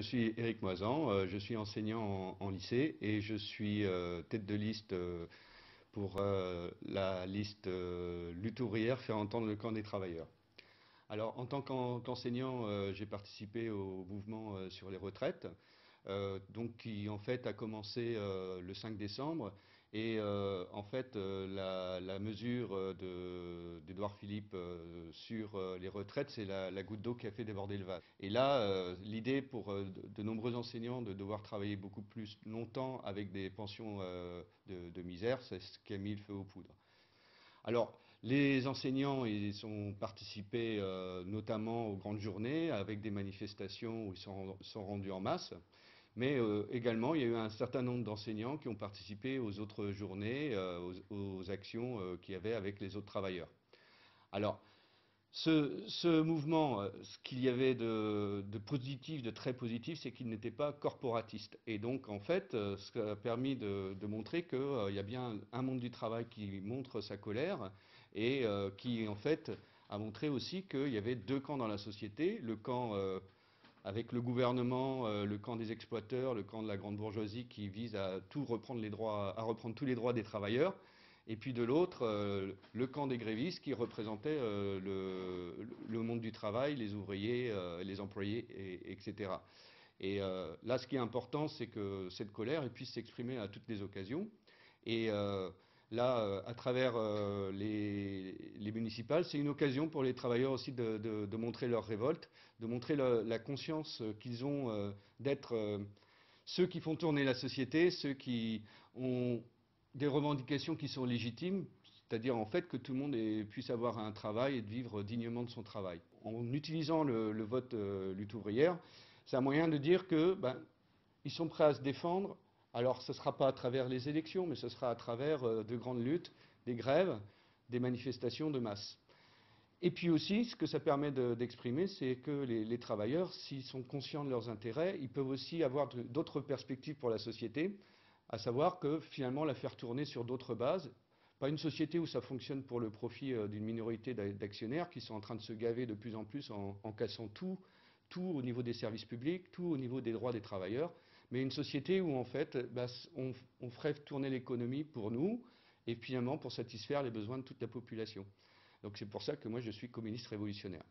Je suis Éric Moisan, je suis enseignant en lycée et je suis tête de liste pour la liste lutte ouvrière faire entendre le camp des travailleurs. Alors en tant qu'enseignant, j'ai participé au mouvement sur les retraites, donc qui en fait a commencé le 5 décembre et en fait la mesure d'Édouard Philippe sur les retraites, c'est la goutte d'eau qui a fait déborder le vase. Et là, l'idée pour de nombreux enseignants de devoir travailler beaucoup plus longtemps avec des pensions de misère, c'est ce qui a mis le feu aux poudres. Alors, les enseignants, ils ont participé notamment aux grandes journées avec des manifestations où ils sont rendus en masse. Mais également, il y a eu un certain nombre d'enseignants qui ont participé aux autres journées, aux actions qu'il y avait avec les autres travailleurs. Alors, ce mouvement, ce qu'il y avait de positif, de très positif, c'est qu'il n'était pas corporatiste. Et donc, en fait, ça a permis de montrer qu'il y a bien un monde du travail qui montre sa colère et qui, en fait, a montré aussi qu'il y avait deux camps dans la société. Le camp avec le gouvernement, le camp des exploiteurs, le camp de la grande bourgeoisie qui vise à tout reprendre les droits, à reprendre tous les droits des travailleurs. Et puis de l'autre, le camp des grévistes qui représentait le monde du travail, les ouvriers, les employés, etc. Et là, ce qui est important, c'est que cette colère elle puisse s'exprimer à toutes les occasions. Et là, à travers les municipales, c'est une occasion pour les travailleurs aussi de montrer leur révolte, de montrer la conscience qu'ils ont d'être ceux qui font tourner la société, ceux qui ont des revendications qui sont légitimes, c'est-à-dire en fait que tout le monde puisse avoir un travail et de vivre dignement de son travail. En utilisant le vote lutte ouvrière, c'est un moyen de dire que ils sont prêts à se défendre. Alors ce ne sera pas à travers les élections, mais ce sera à travers de grandes luttes, des grèves, des manifestations de masse. Et puis aussi, ce que ça permet d'exprimer, c'est que les travailleurs, s'ils sont conscients de leurs intérêts, ils peuvent aussi avoir d'autres perspectives pour la société, à savoir que finalement la faire tourner sur d'autres bases. Pas une société où ça fonctionne pour le profit d'une minorité d'actionnaires qui sont en train de se gaver de plus en plus en cassant tout au niveau des services publics, tout au niveau des droits des travailleurs, mais une société où en fait on ferait tourner l'économie pour nous et finalement pour satisfaire les besoins de toute la population. Donc c'est pour ça que moi je suis communiste révolutionnaire.